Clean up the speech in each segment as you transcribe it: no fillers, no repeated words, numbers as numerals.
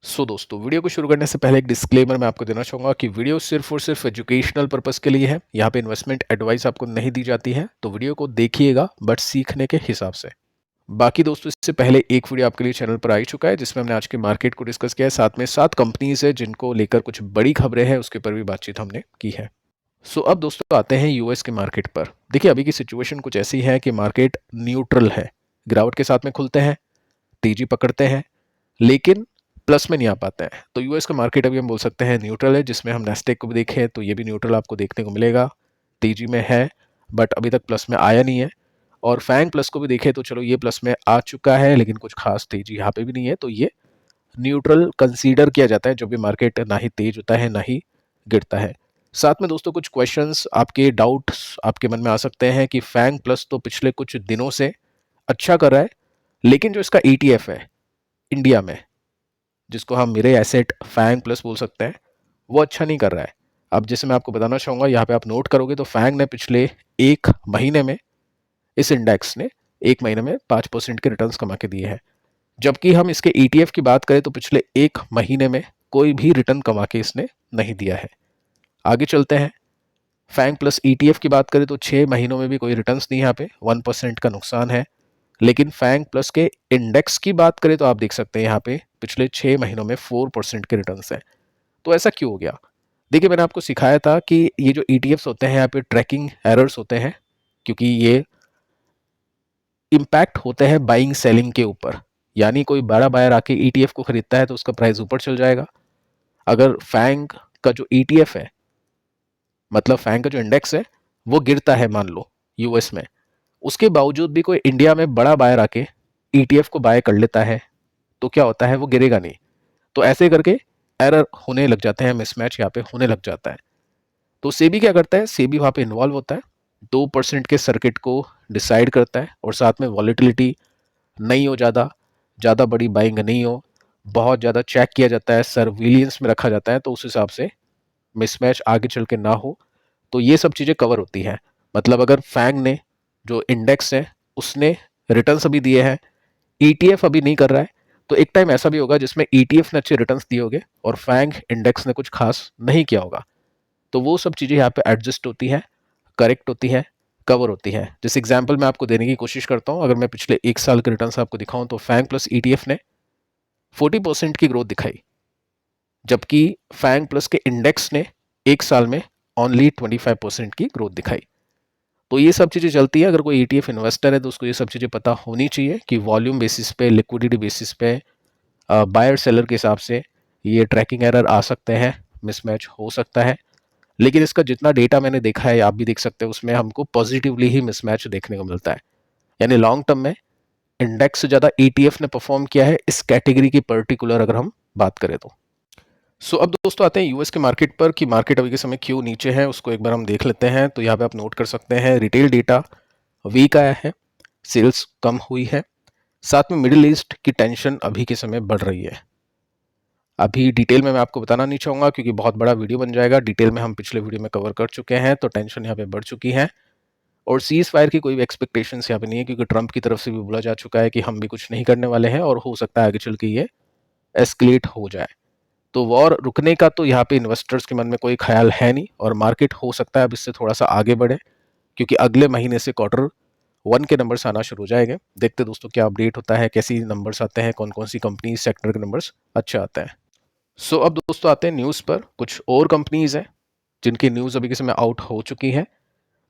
दोस्तों, वीडियो को शुरू करने से पहले एक डिस्क्लेमर मैं आपको देना चाहूँगा कि वीडियो सिर्फ और सिर्फ एजुकेशनल पर्पस के लिए है। यहाँ पे इन्वेस्टमेंट एडवाइस आपको नहीं दी जाती है, तो वीडियो को देखिएगा बट सीखने के हिसाब से। बाकी दोस्तों, इससे पहले एक वीडियो आपके लिए चैनल पर आ ही चुका है जिसमें हमने आज के मार्केट को डिस्कस किया है, साथ में 7 कंपनीज है जिनको लेकर कुछ बड़ी खबरें हैं, उसके ऊपर भी बातचीत हमने की है। अब दोस्तों आते हैं यूएस के मार्केट पर। देखिए, अभी की सिचुएशन कुछ ऐसी है कि मार्केट न्यूट्रल है, गिरावट के साथ में खुलते हैं, तेजी पकड़ते हैं, लेकिन प्लस में नहीं आ पाते हैं। तो यूएस का मार्केट अभी हम बोल सकते हैं न्यूट्रल है, जिसमें हम नेस्टेक को भी देखें तो ये भी न्यूट्रल आपको देखने को मिलेगा, तेजी में है बट अभी तक प्लस में आया नहीं है। और फैंग प्लस को भी देखें तो चलो ये प्लस में आ चुका है, लेकिन कुछ खास तेजी यहाँ पे भी नहीं है, तो ये न्यूट्रल कंसीडर किया जाता है जो भी मार्केट ना ही तेज होता है ना ही गिरता है। साथ में दोस्तों कुछ क्वेश्चंस, आपके डाउट्स आपके मन में आ सकते हैं कि फैंग प्लस तो पिछले कुछ दिनों से अच्छा कर रहा है, लेकिन जो इसका ETF है इंडिया में, जिसको हम मिरे एसेट फैंग प्लस बोल सकते हैं, वो अच्छा नहीं कर रहा है। अब जैसे मैं आपको बताना चाहूँगा, यहाँ पे आप नोट करोगे तो फैंग ने पिछले एक महीने में, इस इंडेक्स ने एक महीने में 5% के रिटर्न्स कमा के दिए हैं। जबकि हम इसके ETF की बात करें तो पिछले एक महीने में कोई भी रिटर्न कमा के इसने नहीं दिया है। आगे चलते हैं, फैंग प्लस ETF की बात करें तो 6 महीनों में भी कोई रिटर्न्स नहीं, यहाँ पे 1% का नुकसान है। लेकिन फैंग प्लस के इंडेक्स की बात करें तो आप देख सकते हैं यहाँ पे पिछले 6 महीनों में 4% के रिटर्न्स हैं। तो ऐसा क्यों हो गया? देखिए, मैंने आपको सिखाया था कि ये जो ETFs होते हैं यहाँ पे ट्रैकिंग एरर्स होते हैं, क्योंकि ये इम्पैक्ट होते हैं बाइंग सेलिंग के ऊपर। यानी कोई बड़ा बायर आके ETF को खरीदता है तो उसका प्राइस ऊपर चल जाएगा। अगर फैंग का जो ETF है, मतलब फैंग का जो इंडेक्स है, वो गिरता है मान लो यूएस में, उसके बावजूद भी कोई इंडिया में बड़ा बायर आके ETF को बाय कर लेता है, तो क्या होता है, वो गिरेगा नहीं। तो ऐसे करके एरर होने लग जाते हैं, मिसमैच यहाँ पे होने लग जाता है। तो सेबी क्या करता है, सेबी वहाँ पे इन्वॉल्व होता है, 2% के सर्किट को डिसाइड करता है, और साथ में वॉलेटिलिटी नहीं हो, ज़्यादा ज़्यादा बड़ी बाइंग नहीं हो, बहुत ज़्यादा चेक किया जाता है, सर्विलियंस में रखा जाता है, तो उस हिसाब से मिसमैच आगे चल के ना हो। तो ये सब चीज़ें कवर होती हैं। मतलब अगर फैंग ने जो इंडेक्स है उसने रिटर्न्स अभी दिए हैं, ETF अभी नहीं कर रहा है, तो एक टाइम ऐसा भी होगा जिसमें ETF ने अच्छे रिटर्न्स दिए होंगे और फैंग इंडेक्स ने कुछ खास नहीं किया होगा। तो वो सब चीज़ें यहाँ पे एडजस्ट होती हैं, करेक्ट होती हैं, कवर होती हैं। जिस एग्जाम्पल मैं आपको देने की कोशिश करता हूँ, अगर मैं पिछले एक साल के रिटर्न्स आपको दिखाऊं तो फैंग प्लस ETF ने 40% की ग्रोथ दिखाई, जबकि फैंग प्लस के इंडेक्स ने एक साल में ओनली 25% की ग्रोथ दिखाई। तो ये सब चीज़ें चलती है। अगर कोई ETF इन्वेस्टर है तो उसको ये सब चीज़ें पता होनी चाहिए कि वॉल्यूम बेसिस पे, लिक्विडिटी बेसिस पे, बायर सेलर के हिसाब से ये ट्रैकिंग एरर आ सकते हैं, मिसमैच हो सकता है। लेकिन इसका जितना डेटा मैंने देखा है, आप भी देख सकते हैं, उसमें हमको पॉजिटिवली ही मिसमैच देखने को मिलता है। यानी लॉन्ग टर्म में इंडेक्स से ज़्यादा ETF ने परफॉर्म किया है इस कैटेगरी की पर्टिकुलर अगर हम बात करें तो। अब दोस्तों आते हैं यूएस के मार्केट पर कि मार्केट अभी के समय क्यों नीचे है, उसको एक बार हम देख लेते हैं। तो यहाँ पे आप नोट कर सकते हैं, रिटेल डेटा वीक आया है, सेल्स कम हुई है, साथ में मिडिल ईस्ट की टेंशन अभी के समय बढ़ रही है। अभी डिटेल में मैं आपको बताना नहीं चाहूँगा क्योंकि बहुत बड़ा वीडियो बन जाएगा, डिटेल में हम पिछले वीडियो में कवर कर चुके हैं। तो टेंशन यहाँ पे बढ़ चुकी है और सीज फायर की कोई भी एक्सपेक्टेशंस यहाँ पे नहीं है, क्योंकि ट्रंप की तरफ से भी बोला जा चुका है कि हम भी कुछ नहीं करने वाले हैं और हो सकता है आगे चल के ये एस्केलेट हो जाए। तो वॉर रुकने का तो यहाँ पे इन्वेस्टर्स के मन में कोई ख्याल है नहीं, और मार्केट हो सकता है अब इससे थोड़ा सा आगे बढ़े, क्योंकि अगले महीने से Q1 के नंबर्स आना शुरू हो जाएंगे। देखते दोस्तों क्या अपडेट होता है, कैसी नंबर्स आते हैं, कौन कौन सी कंपनी सेक्टर के नंबर्स अच्छे आते हैं। अब दोस्तों आते हैं न्यूज़ पर। कुछ और कंपनीज हैं जिनकी न्यूज़ अभी के समय आउट हो चुकी है।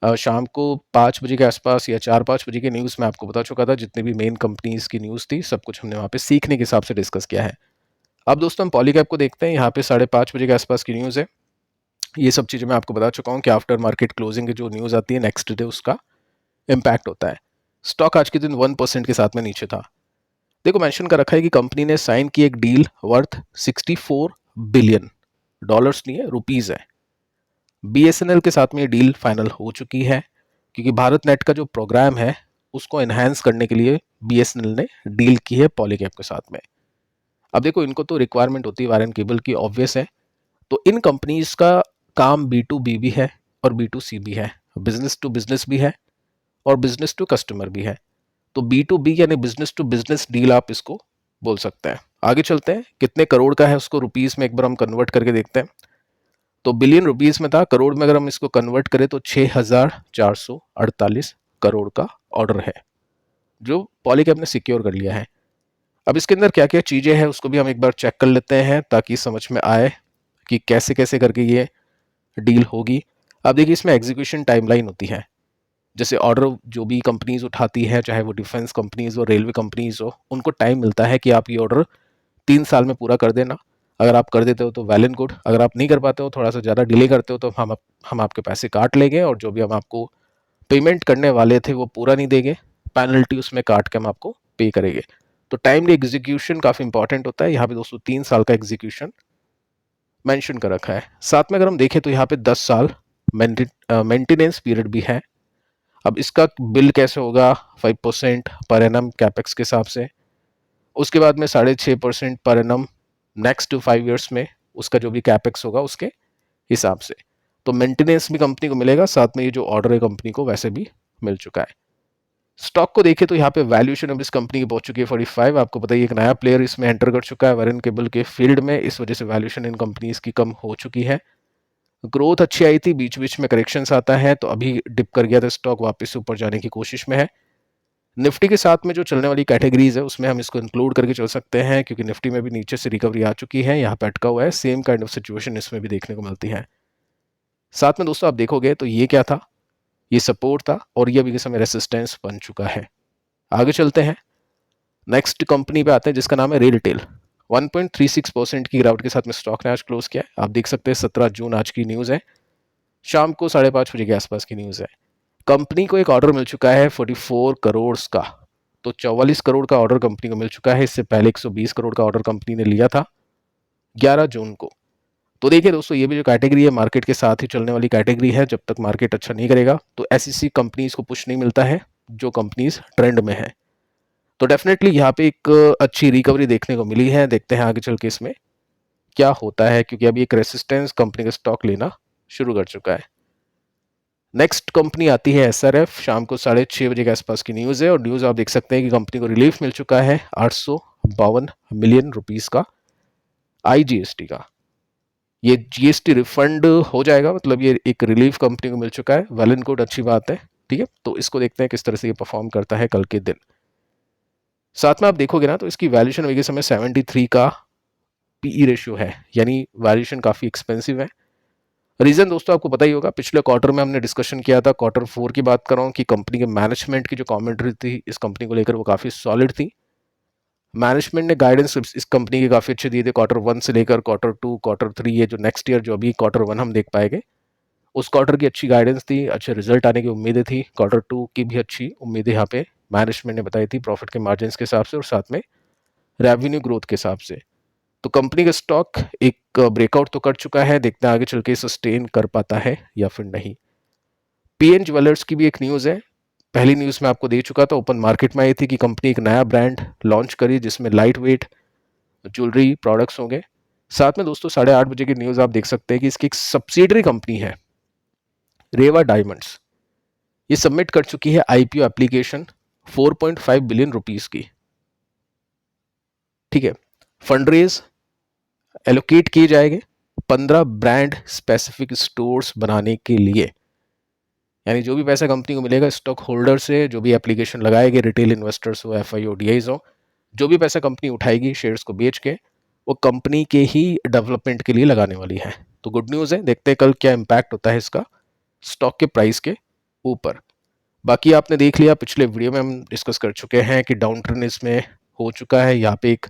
शाम को 5 बजे के आसपास या 4-5 बजे की न्यूज़ में आपको बता चुका था, जितनी भी मेन कंपनीज की न्यूज़ थी सब कुछ हमने वहाँ पे सीखने के हिसाब से डिस्कस किया है। अब दोस्तों हम पॉलीकैप को देखते हैं। यहाँ पे 5:30 बजे के आसपास की न्यूज़ है। ये सब चीज़ें मैं आपको बता चुका हूँ कि आफ्टर मार्केट क्लोजिंग की जो न्यूज़ आती है नेक्स्ट डे उसका इम्पैक्ट होता है। स्टॉक आज के दिन 1% के साथ में नीचे था। देखो, मेंशन कर रखा है कि कंपनी ने साइन की एक डील वर्थ 64 बिलियन डॉलर्स, नहीं है, रुपीज़ है। BSNL के साथ में ये डील फाइनल हो चुकी है, क्योंकि भारत नेट का जो प्रोग्राम है उसको एनहांस करने के लिए BSNL ने डील की है पॉलीकैप के साथ में। अब देखो, इनको तो रिक्वायरमेंट होती है वायर एंड केबल की, ऑब्वियस है। तो इन कंपनीज का काम B2B भी है और B2C भी है, बिजनेस टू बिजनेस भी है और बिजनेस टू कस्टमर भी है। तो B2B यानी बिजनेस टू बिजनेस डील आप इसको बोल सकते हैं। आगे चलते हैं, कितने करोड़ का है उसको रुपीस में एक बार हम कन्वर्ट करके देखते हैं। तो बिलियन रुपीस में था, करोड़ में अगर हम इसको कन्वर्ट करें तो 6,448 करोड़ का ऑर्डर है जो पॉलीकैब ने सिक्योर कर लिया है। अब इसके अंदर क्या क्या चीजें हैं उसको भी हम एक बार चेक कर लेते हैं ताकि समझ में आए कि कैसे कैसे करके ये डील होगी। अब देखिए इसमें एग्जीक्यूशन टाइमलाइन होती है। जैसे ऑर्डर जो भी कंपनीज उठाती है, चाहे वो डिफेंस कंपनीज हो, रेलवे कंपनीज हो, उनको टाइम मिलता है कि आप ये ऑर्डर 3 साल में पूरा कर देना। अगर आप कर देते हो तो वेल एंड गुड, अगर आप नहीं कर पाते हो, थोड़ा सा ज़्यादा डिले करते हो, तो हम आपके पैसे काट लेंगे और जो भी हम आपको पेमेंट करने वाले थे वो पूरा नहीं देंगे, पेनल्टी उसमें काट के हम आपको पे करेंगे। तो टाइमली एग्जीक्यूशन काफ़ी इंपॉर्टेंट होता है। यहाँ पे दोस्तों 3 साल का एग्जीक्यूशन मेंशन कर रखा है। साथ में अगर हम देखें तो यहाँ पे 10 साल मेंटेनेंस पीरियड भी है। अब इसका बिल कैसे होगा, 5% पर एनम कैपेक्स के हिसाब से, उसके बाद में 6.5% पर एनम नेक्स्ट 5 ईयर्स में उसका जो भी कैपेक्स होगा उसके हिसाब से। तो मेंटेनेंस भी कंपनी को मिलेगा, साथ में ये जो ऑर्डर है कंपनी को वैसे भी मिल चुका है। स्टॉक को देखें तो यहाँ पे वैल्यूएशन अब इस कंपनी की पहुंच चुकी है 45। आपको पता है एक नया प्लेयर इसमें एंटर कर चुका है वायरन केबल के फील्ड में, इस वजह से वैल्यूएशन इन कंपनीज की कम हो चुकी है। ग्रोथ अच्छी आई थी, बीच बीच में करेक्शंस आता है, तो अभी डिप कर गया था स्टॉक, वापस ऊपर जाने की कोशिश में है। निफ्टी के साथ में जो चलने वाली कैटेगरीज है उसमें हम इसको इंक्लूड करके चल सकते हैं, क्योंकि निफ्टी में भी नीचे से रिकवरी आ चुकी है, यहाँ पे अटका हुआ है। सेम काइंड ऑफ सिचुएशन इसमें भी देखने को मिलती है। साथ में दोस्तों आप देखोगे तो ये क्या था, ये सपोर्ट था और ये अभी के समय रेसिस्टेंस बन चुका है। आगे चलते हैं, नेक्स्ट कंपनी पे आते हैं जिसका नाम है रेलटेल। 1.36% की गिरावट के साथ में स्टॉक ने आज क्लोज किया है। आप देख सकते हैं 17 जून आज की न्यूज़ है, शाम को 5:30 बजे के आसपास की न्यूज़ है। कंपनी को एक ऑर्डर मिल चुका है 44 करोड़ का, तो 44 करोड़ का ऑर्डर कंपनी को मिल चुका है। इससे पहले 120 करोड़ का ऑर्डर कंपनी ने लिया था 11 जून को। तो देखिए दोस्तों, ये भी जो कैटेगरी है मार्केट के साथ ही चलने वाली कैटेगरी है। जब तक मार्केट अच्छा नहीं करेगा तो ऐसी कंपनीज को पुश नहीं मिलता है जो कंपनीज ट्रेंड में है। तो डेफिनेटली यहाँ पे एक अच्छी रिकवरी देखने को मिली है। देखते हैं आगे चल के इसमें क्या होता है, क्योंकि अभी एक रेसिस्टेंस कंपनी का स्टॉक लेना शुरू कर चुका है। नेक्स्ट कंपनी आती है एसआरएफ। शाम को 6:30 बजे के आसपास की न्यूज़ है और न्यूज़ आप देख सकते हैं कि कंपनी को रिलीफ मिल चुका है 852 मिलियन रुपीस का आईजीएसटी का। ये जीएसटी रिफंड हो जाएगा, मतलब ये एक रिलीफ कंपनी को मिल चुका है। वेल एंड गुड, अच्छी बात है। ठीक है, तो इसको देखते हैं किस तरह से ये परफॉर्म करता है कल के दिन। साथ में आप देखोगे ना तो इसकी वैल्यूएशन अभी के समय 73 का पीई रेशियो है, यानी वैल्यूएशन काफ़ी एक्सपेंसिव है। रीज़न दोस्तों आपको पता ही होगा, पिछले क्वार्टर में हमने डिस्कशन किया था, Q4 की बात कर रहा हूँ, कि कंपनी के मैनेजमेंट की जो कमेंट्री थी इस कंपनी को लेकर वो काफ़ी सॉलिड थी। मैनेजमेंट ने गाइडेंस इस कंपनी के काफ़ी अच्छे दिए थे Q1 से लेकर Q2 Q3, ये जो नेक्स्ट ईयर जो अभी Q1 हम देख पाएंगे उस क्वार्टर की अच्छी गाइडेंस थी, अच्छे रिजल्ट आने की उम्मीदें थी। Q2 की भी अच्छी उम्मीदें यहाँ पे मैनेजमेंट ने बताई थी, प्रॉफिट के मार्जिन के हिसाब से और साथ में रेवेन्यू ग्रोथ के हिसाब से। तो कंपनी का स्टॉक एक ब्रेकआउट तो कर चुका है, देखते हैं आगे चल के सस्टेन कर पाता है या फिर नहीं। पीएन ज्वेलर्स की भी एक न्यूज़ है, पहली न्यूज़ में आपको दे चुका था, ओपन मार्केट में आई थी कि कंपनी एक नया ब्रांड लॉन्च करी जिसमें लाइट वेट ज्वेलरी प्रोडक्ट्स होंगे। साथ में दोस्तों 8:30 बजे की न्यूज़ आप देख सकते हैं कि इसकी एक सब्सिडरी कंपनी है रेवा डायमंड्स, ये सबमिट कर चुकी है आईपीओ एप्लीकेशन 4.5 बिलियन रुपीस की। ठीक है, फंड रेज एलोकेट किए जाएंगे 15 ब्रांड स्पेसिफिक स्टोर्स बनाने के लिए, यानी जो भी पैसा कंपनी को मिलेगा स्टॉक होल्डर से, जो भी एप्लीकेशन लगाएंगे, रिटेल इन्वेस्टर्स हो, एफआईओ डीआईज हो, जो भी पैसा कंपनी उठाएगी शेयर्स को बेच के वो कंपनी के ही डेवलपमेंट के लिए लगाने वाली है। तो गुड न्यूज़ है, देखते हैं कल क्या इम्पैक्ट होता है इसका स्टॉक के प्राइस के ऊपर। बाकी आपने देख लिया, पिछले वीडियो में हम डिस्कस कर चुके हैं कि डाउन ट्रेंड इसमें हो चुका है, यहाँ पे एक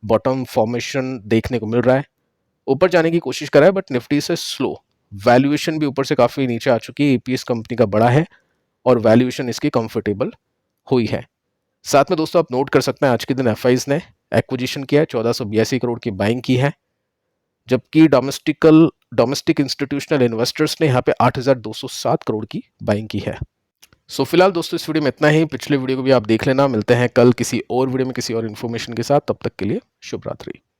बॉटम फॉर्मेशन देखने को मिल रहा है, ऊपर जाने की कोशिश कर रहा है बट निफ्टी से स्लो। वैल्यूएशन भी ऊपर से काफ़ी नीचे आ चुकी है, ईपीएस कंपनी का बड़ा है और वैल्यूएशन इसकी कंफर्टेबल हुई है। साथ में दोस्तों आप नोट कर सकते हैं आज के दिन एफआईज ने एक्विजिशन किया है, 1482 करोड़ की बाइंग की है, जबकि डोमेस्टिक इंस्टीट्यूशनल इन्वेस्टर्स ने यहाँ पे 8207 करोड़ की बाइंग की है। सो फिलहाल दोस्तों इस वीडियो में इतना ही, पिछले वीडियो को भी आप देख लेना। मिलते हैं कल किसी और वीडियो में किसी और इन्फॉर्मेशन के साथ, तब तक के लिए शुभ रात्रि।